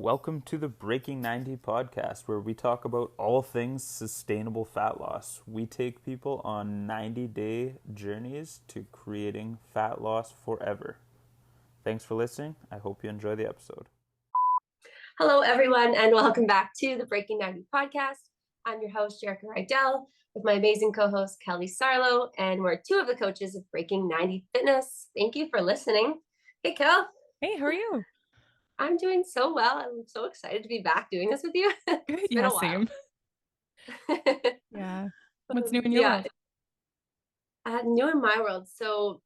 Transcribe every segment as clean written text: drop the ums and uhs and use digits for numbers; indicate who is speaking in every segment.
Speaker 1: welcome to the Breaking 90 podcast, where we talk about all things sustainable fat loss. We take people on 90-day journeys to creating fat loss forever. Thanks for listening. I hope you enjoy the episode.
Speaker 2: Hello, everyone, and welcome back to the Breaking 90 podcast. I'm your host, Jerrika Kelly, with my amazing co-host, Kelly Sarlo, and we're two of the coaches of Breaking 90 Fitness. Thank you for listening. Hey, Kel.
Speaker 3: Hey, how are you?
Speaker 2: I'm doing so well. I'm so excited to be back doing this with you. It's been a while.
Speaker 3: Same. Yeah. What's new in your world?
Speaker 2: New in my world. So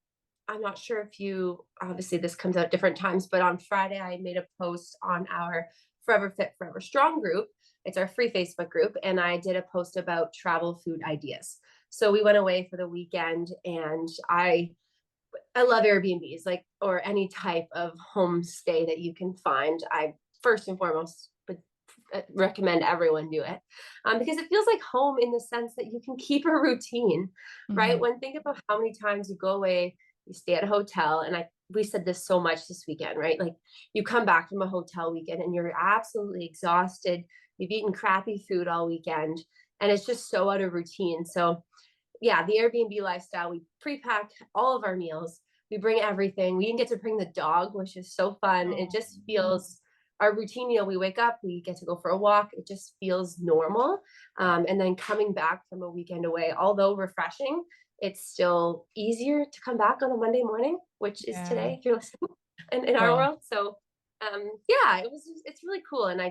Speaker 2: I'm not sure if you, obviously this comes out different times, but on Friday, I made a post on our Forever Fit, Forever Strong group. It's our free Facebook group. And I did a post about travel food ideas. So we went away for the weekend, and I love Airbnbs, or any type of homestay that you can find. I first and foremost would recommend everyone do it because it feels like home in the sense that you can keep a routine, right? When think about how many times you go away, you stay at a hotel, and we said this so much this weekend, right? Like you come back from a hotel weekend and you're absolutely exhausted. You've eaten crappy food all weekend, and it's just so out of routine. So yeah, the Airbnb lifestyle, we pre-pack all of our meals. We bring everything. We even get to bring the dog, which is so fun. It just feels our routine. We wake up, we get to go for a walk. It just feels normal. And then coming back from a weekend away, although refreshing, it's still easier to come back on a Monday morning, which is today, if you're listening, in our world. So it's really cool. And I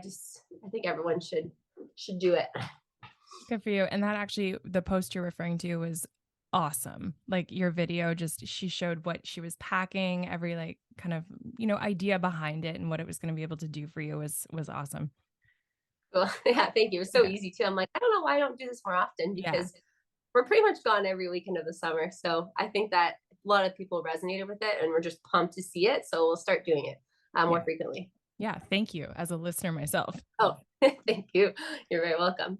Speaker 2: think everyone should do it.
Speaker 3: Good for you. And that actually, the post you're referring to was awesome. Like your video, she showed what she was packing, every kind of, idea behind it and what it was going to be able to do for you was awesome.
Speaker 2: Well, yeah, thank you. It was so easy too. I'm like, I don't know why I don't do this more often because we're pretty much gone every weekend of the summer. So I think that a lot of people resonated with it, and we're just pumped to see it. So we'll start doing it more frequently.
Speaker 3: Yeah. Thank you as a listener myself.
Speaker 2: Oh, thank you. You're very welcome.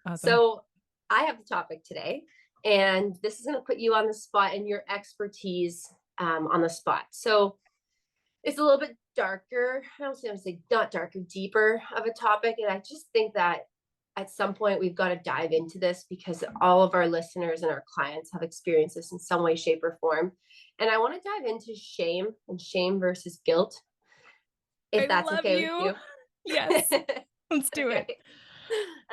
Speaker 3: Awesome.
Speaker 2: So I have the topic today, and this is going to put you on the spot and your expertise on the spot. So it's a little bit darker. I don't want to say not darker, deeper of a topic. And I just think that at some point we've got to dive into this because all of our listeners and our clients have experienced this in some way, shape, or form. And I want to dive into shame and shame versus guilt. If that's okay with you.
Speaker 3: Yes. Let's do it.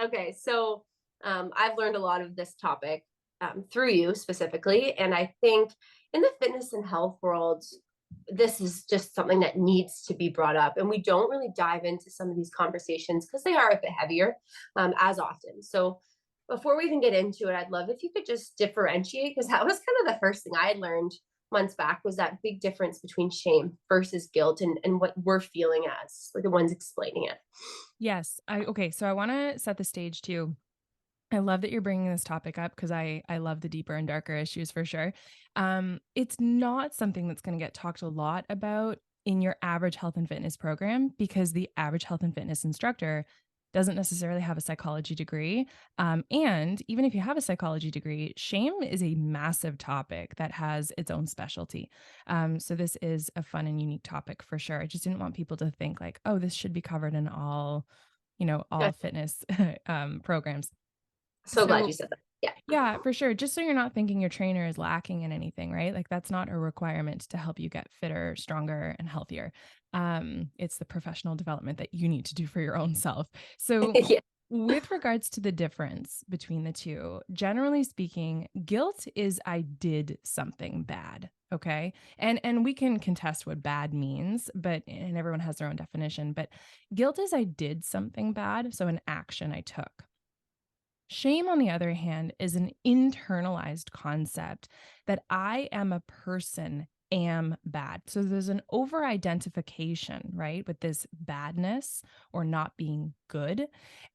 Speaker 2: Okay. So I've learned a lot of this topic through you specifically. And I think in the fitness and health world, this is just something that needs to be brought up. And we don't really dive into some of these conversations because they are a bit heavier as often. So before we even get into it, I'd love if you could just differentiate, because that was kind of the first thing I had learned months back, was that big difference between shame versus guilt and what we're feeling as the ones explaining it.
Speaker 3: Yes. Okay. So I want to set the stage too. I love that you're bringing this topic up because I love the deeper and darker issues for sure. It's not something that's going to get talked a lot about in your average health and fitness program because the average health and fitness instructor doesn't necessarily have a psychology degree. And even if you have a psychology degree, shame is a massive topic that has its own specialty. So this is a fun and unique topic for sure. I just didn't want people to think like, oh, this should be covered in all fitness programs.
Speaker 2: So glad you said that.
Speaker 3: Yeah, for sure. Just so you're not thinking your trainer is lacking in anything, right? Like that's not a requirement to help you get fitter, stronger, and healthier. It's the professional development that you need to do for your own self. So with regards to the difference between the two, generally speaking, guilt is I did something bad. Okay. And we can contest what bad means, and everyone has their own definition, but guilt is I did something bad. So an action I took. Shame, on the other hand, is an internalized concept that I am a person, am bad. So there's an over-identification, right, with this badness or not being good,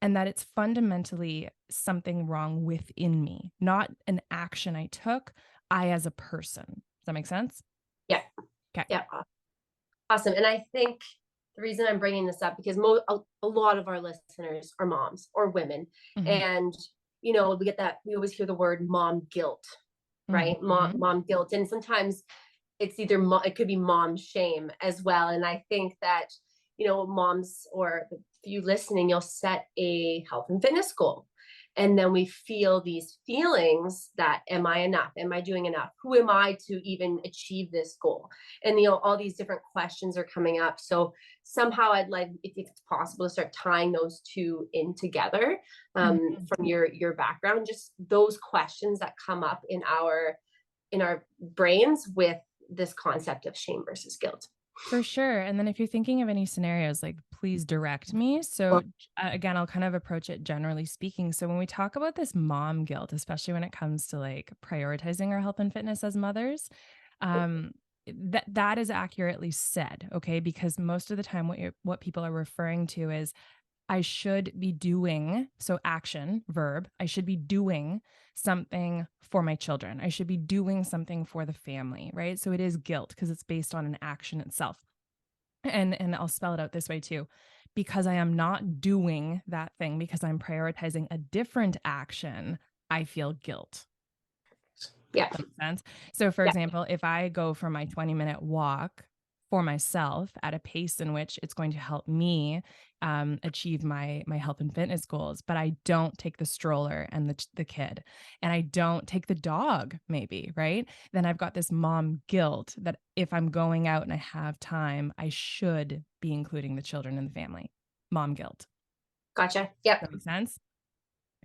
Speaker 3: and that it's fundamentally something wrong within me, not an action I took, I as a person. Does that make sense?
Speaker 2: Yeah.
Speaker 3: Okay.
Speaker 2: Yeah. Awesome. And I think the reason I'm bringing this up because a lot of our listeners are moms or women, and we always hear the word mom guilt, right? Mom guilt, and sometimes it's either it could be mom shame as well. And I think that moms or you listening, you'll set a health and fitness goal. And then we feel these feelings that, am I enough? Am I doing enough? Who am I to even achieve this goal? And, all these different questions are coming up. So somehow I'd like, if it's possible, to start tying those two in together, from your background, just those questions that come up in our brains with this concept of shame versus guilt.
Speaker 3: For sure. And then if you're thinking of any scenarios, like please direct me. So again, I'll kind of approach it generally speaking. So when we talk about this mom guilt, especially when it comes to like prioritizing our health and fitness as mothers, that is accurately said. Okay. Because most of the time what people are referring to is I should be doing, so action, verb, I should be doing something for my children. I should be doing something for the family, right? So it is guilt because it's based on an action itself. And I'll spell it out this way too. Because I am not doing that thing, because I'm prioritizing a different action, I feel guilt.
Speaker 2: Yeah.
Speaker 3: Makes sense. So for example, if I go for my 20-minute walk for myself at a pace in which it's going to help me achieve my health and fitness goals, but I don't take the stroller and the kid, and I don't take the dog, maybe, right? Then I've got this mom guilt that if I'm going out and I have time, I should be including the children in the family. Mom guilt.
Speaker 2: Gotcha. Yep.
Speaker 3: That makes sense.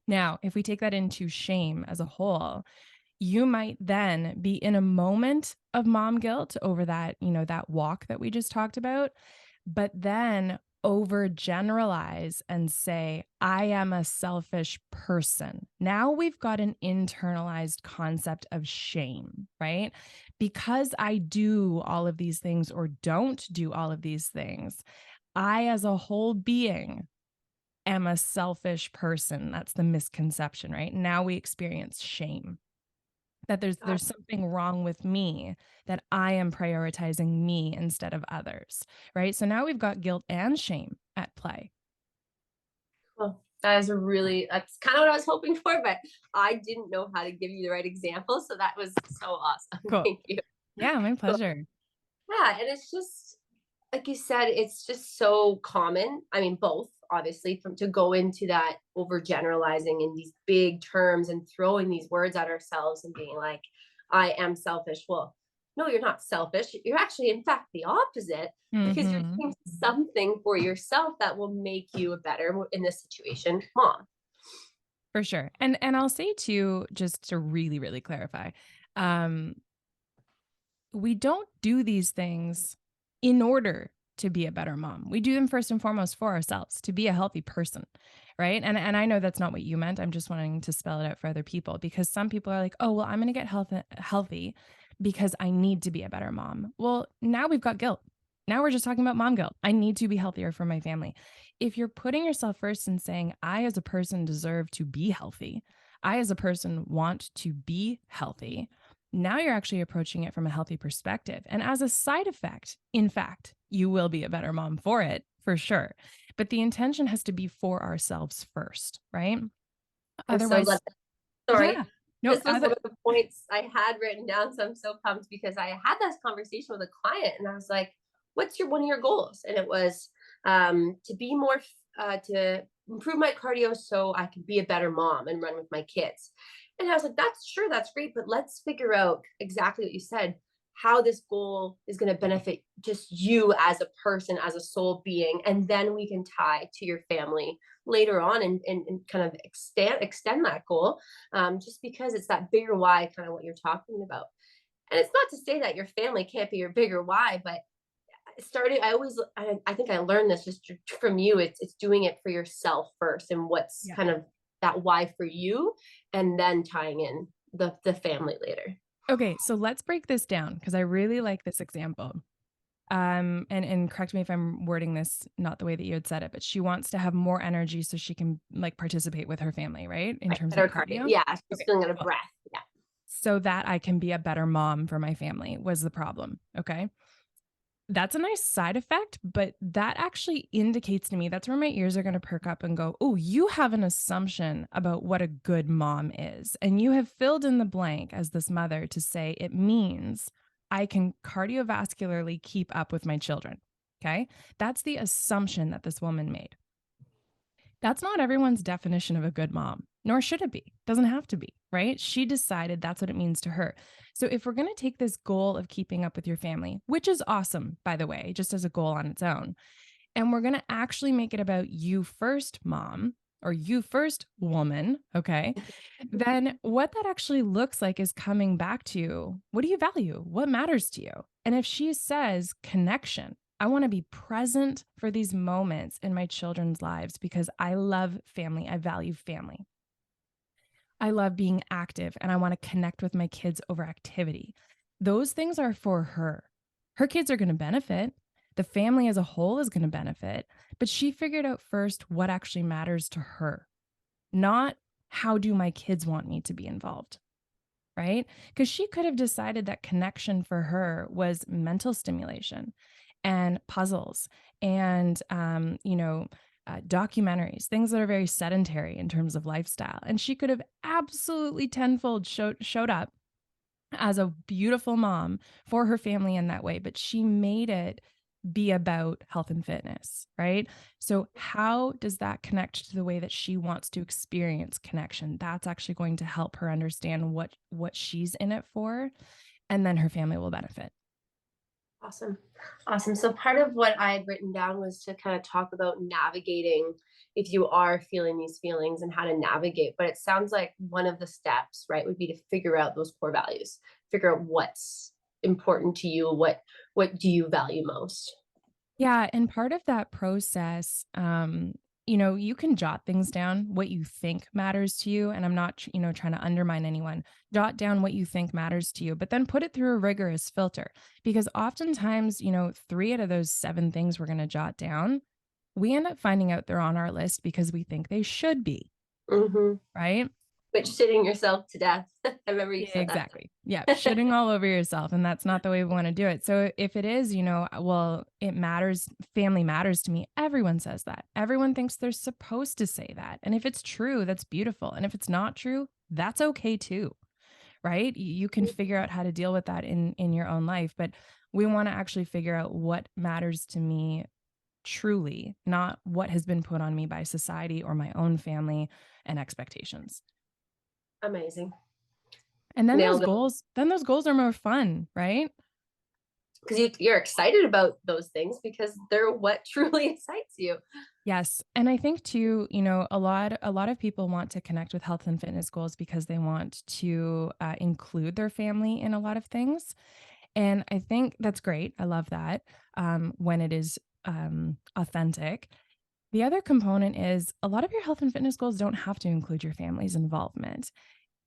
Speaker 3: Now, if we take that into shame as a whole, you might then be in a moment of mom guilt over that, that walk that we just talked about, but then overgeneralize and say, I am a selfish person. Now we've got an internalized concept of shame, right? Because I do all of these things or don't do all of these things, I as a whole being am a selfish person. That's the misconception, right? Now we experience shame. That there's something wrong with me, that I am prioritizing me instead of others, right? So now we've got guilt and shame at play.
Speaker 2: Well, that's kind of what I was hoping for, but I didn't know how to give you the right example. So that was so awesome.
Speaker 3: Cool.
Speaker 2: Thank you.
Speaker 3: Yeah, my pleasure.
Speaker 2: Cool. Yeah. And it's just, like you said, it's just so common. I mean, both obviously, to go into that overgeneralizing in these big terms and throwing these words at ourselves and being like, I am selfish. Well, no, you're not selfish. You're actually, in fact, the opposite, because you're doing something for yourself that will make you a better, in this situation, mom.
Speaker 3: For sure. And I'll say too, just to really, really clarify, we don't do these things in order to be a better mom. We do them first and foremost for ourselves, to be a healthy person, right? And I know that's not what you meant. I'm just wanting to spell it out for other people, because some people are like, oh, well, I'm going to get healthy because I need to be a better mom. Well, now we've got guilt. Now we're just talking about mom guilt. I need to be healthier for my family. If you're putting yourself first and saying, I as a person deserve to be healthy, I as a person want to be healthy, now you're actually approaching it from a healthy perspective. And as a side effect, in fact, you will be a better mom for it, for sure. But the intention has to be for ourselves first, right? Otherwise,
Speaker 2: sorry.
Speaker 3: Yeah. No,
Speaker 2: this was one of the points I had written down. So I'm so pumped, because I had this conversation with a client and I was like, what's one of your goals? And it was to be more, to improve my cardio so I can be a better mom and run with my kids. And I was like, that's great, but let's figure out exactly what you said, how this goal is going to benefit just you as a person, as a soul being. And then we can tie to your family later on and kind of extend that goal, just because it's that bigger why, kind of what you're talking about. And it's not to say that your family can't be your bigger why, but I think I learned this just from you. It's doing it for yourself first, and what's kind of that why for you, and then tying in the family later.
Speaker 3: Okay, so let's break this down, because I really like this example. And correct me if I'm wording this not the way that you had said it, but she wants to have more energy so she can like participate with her family, right? In terms of cardio.
Speaker 2: Yeah, she's feeling out of breath. Yeah.
Speaker 3: So that I can be a better mom for my family was the problem. Okay. That's a nice side effect, but that actually indicates to me, that's where my ears are going to perk up and go, oh, you have an assumption about what a good mom is. And you have filled in the blank as this mother to say it means I can cardiovascularly keep up with my children. Okay. That's the assumption that this woman made. That's not everyone's definition of a good mom, nor should it be. Doesn't have to be, right? She decided that's what it means to her. So if we're going to take this goal of keeping up with your family, which is awesome, by the way, just as a goal on its own, and we're going to actually make it about you first, mom, or you first, woman, okay, then what that actually looks like is coming back to what do you value? What matters to you? And if she says connection, I want to be present for these moments in my children's lives because I love family. I value family. I love being active and I want to connect with my kids over activity. Those things are for her. Her kids are going to benefit. The family as a whole is going to benefit. But she figured out first what actually matters to her, not how do my kids want me to be involved, right? Because she could have decided that connection for her was mental stimulation and puzzles and, documentaries, things that are very sedentary in terms of lifestyle. And she could have absolutely tenfold showed up as a beautiful mom for her family in that way, but she made it be about health and fitness, right? So how does that connect to the way that she wants to experience connection? That's actually going to help her understand what she's in it for, and then her family will benefit.
Speaker 2: Awesome. Awesome. So part of what I had written down was to kind of talk about navigating if you are feeling these feelings and how to navigate. But it sounds like one of the steps, right, would be to figure out those core values, figure out what's important to you, what do you value most.
Speaker 3: Yeah, and part of that process, you can jot things down, what you think matters to you, and I'm not, trying to undermine anyone. Jot down what you think matters to you, but then put it through a rigorous filter because oftentimes, 3 out of those 7 things we're going to jot down, we end up finding out they're on our list because we think they should be,
Speaker 2: Mm-hmm.
Speaker 3: right?
Speaker 2: Which shitting yourself to death. I remember you
Speaker 3: Yeah,
Speaker 2: said that.
Speaker 3: exactly. Yeah, shitting all over yourself, and that's not the way we want to do it. So if it is, well, it matters, family matters to me. Everyone says that. Everyone thinks they're supposed to say that. And if it's true, that's beautiful. And if it's not true, that's okay too, right? You can figure out how to deal with that in your own life, but we want to actually figure out what matters to me truly, not what has been put on me by society or my own family and expectations.
Speaker 2: Amazing.
Speaker 3: And
Speaker 2: Nailed it.
Speaker 3: then those goals are more fun, right?
Speaker 2: Because you're excited about those things because they're what truly excites you.
Speaker 3: Yes. And I think too, a lot of people want to connect with health and fitness goals because they want to include their family in a lot of things. And I think that's great. I love that when it is authentic. The other component is a lot of your health and fitness goals don't have to include your family's involvement.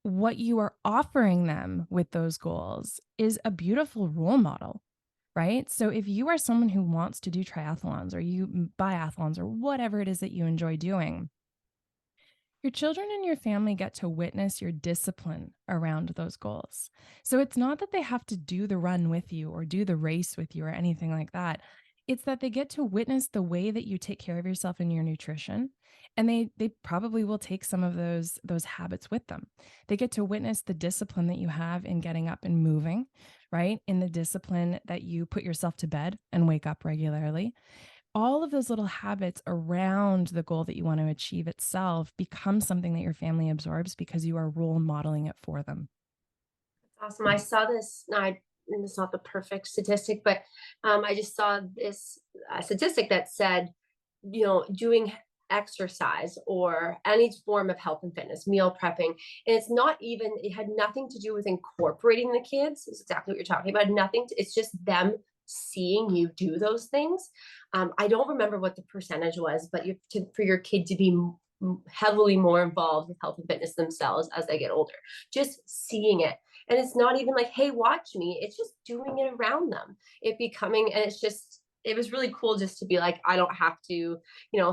Speaker 3: What you are offering them with those goals is a beautiful role model, right? So if you are someone who wants to do triathlons or biathlons or whatever it is that you enjoy doing, your children and your family get to witness your discipline around those goals. So it's not that they have to do the run with you or do the race with you or anything like that. It's that they get to witness the way that you take care of yourself and your nutrition. And they probably will take some of those habits with them. They get to witness the discipline that you have in getting up and moving, right? In the discipline that you put yourself to bed and wake up regularly. All of those little habits around the goal that you want to achieve itself become something that your family absorbs because you are role modeling it for them.
Speaker 2: Awesome. I saw this. And it's not the perfect statistic, but I just saw this statistic that said, doing exercise or any form of health and fitness, meal prepping, and it had nothing to do with incorporating the kids. It's exactly what you're talking about. It's just them seeing you do those things. I don't remember what the percentage was, but for your kid to be heavily more involved with health and fitness themselves as they get older, just seeing it. And it's not even like, hey, watch me. It's just doing it around them. It was really cool just to be like, I don't have to,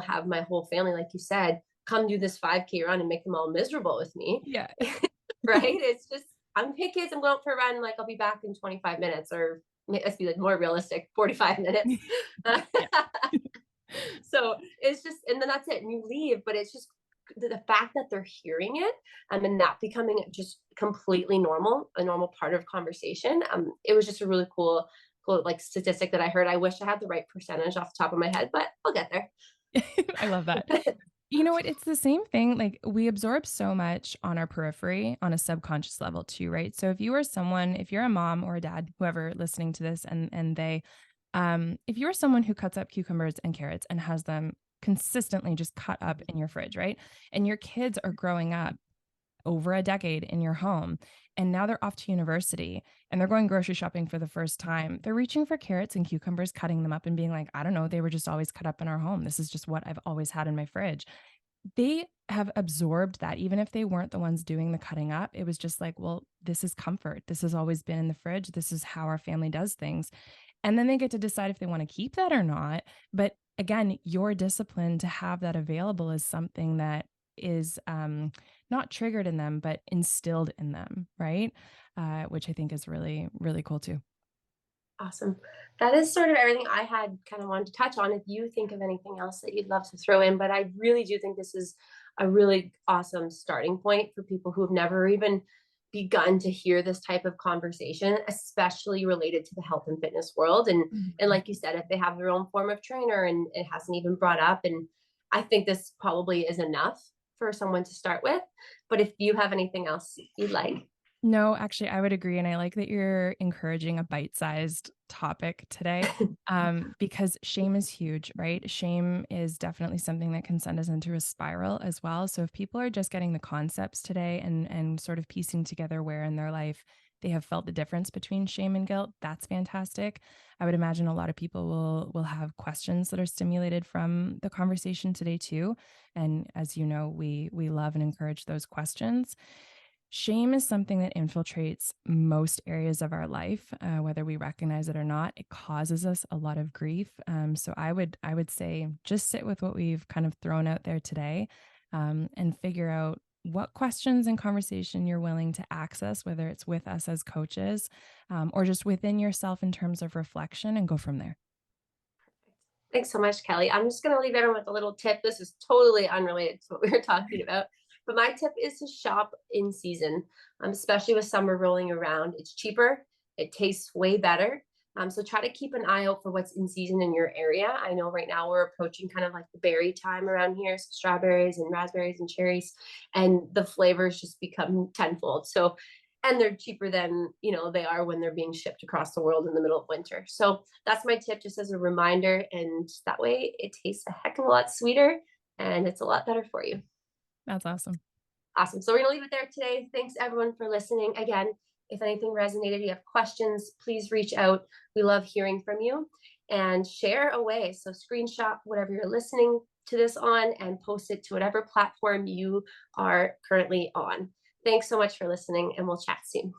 Speaker 2: have my whole family, like you said, come do this 5K run and make them all miserable with me.
Speaker 3: Yeah.
Speaker 2: Right. It's just, hey kids, I'm going out for a run. Like I'll be back in 25 minutes, or let's be like more realistic, 45 minutes. So it's just, and then that's it. And you leave, but it's just the fact that they're hearing it and that becoming just completely normal, a normal part of conversation. It was just a really cool cool like statistic that I heard. I wish I had the right percentage off the top of my head, but I'll get there.
Speaker 3: I love that. You know what? It's the same thing. Like we absorb so much on our periphery on a subconscious level too, right? So if you are someone, if you're a mom or a dad, whoever listening to this, and they, if you're someone who cuts up cucumbers and carrots and has them consistently just cut up in your fridge, right? And your kids are growing up over a decade in your home. And now they're off to university and they're going grocery shopping for the first time. They're reaching for carrots and cucumbers, cutting them up and being like, I don't know, they were just always cut up in our home. This is just what I've always had in my fridge. They have absorbed that. Even if they weren't the ones doing the cutting up, it was just like, well, this is comfort. This has always been in the fridge. This is how our family does things. And then they get to decide if they want to keep that or not. But again, your discipline to have that available is something that is not triggered in them, but instilled in them, right? Which I think is really, really cool too.
Speaker 2: Awesome. That is sort of everything I had kind of wanted to touch on. If you think of anything else that you'd love to throw in, but I really do think this is a really awesome starting point for people who have never even begun to hear this type of conversation, especially related to the health and fitness world. And
Speaker 3: Mhm.
Speaker 2: like you said, if they have their own form of trainer and it hasn't even brought up, and I think this probably is enough for someone to start with. But if you have anything else you'd like.
Speaker 3: No, actually, I would agree. And I like that you're encouraging a bite sized topic today because shame is huge, right? Shame is definitely something that can send us into a spiral as well. So if people are just getting the concepts today and sort of piecing together where in their life they have felt the difference between shame and guilt, that's fantastic. I would imagine a lot of people will have questions that are stimulated from the conversation today too. And as you know, we love and encourage those questions. Shame is something that infiltrates most areas of our life, whether we recognize it or not. It causes us a lot of grief. So I would say just sit with what we've kind of thrown out there today, and figure out what questions and conversation you're willing to access, whether it's with us as coaches, or just within yourself in terms of reflection, and go from there.
Speaker 2: Thanks so much, Kelly. I'm just going to leave everyone with a little tip. This is totally unrelated to what we were talking about. But my tip is to shop in season, especially with summer rolling around. It's cheaper, it tastes way better. So try to keep an eye out for what's in season in your area. I know right now we're approaching kind of like the berry time around here, so strawberries and raspberries and cherries, and the flavors just become tenfold. So and they're cheaper than they are when they're being shipped across the world in the middle of winter. So that's my tip, just as a reminder, and that way it tastes a heck of a lot sweeter and it's a lot better for you.
Speaker 3: That's awesome.
Speaker 2: Awesome. So we're gonna leave it there today. Thanks everyone for listening. Again, if anything resonated, you have questions, please reach out. We love hearing from you, and share away. So screenshot whatever you're listening to this on and post it to whatever platform you are currently on. Thanks so much for listening, and we'll chat soon.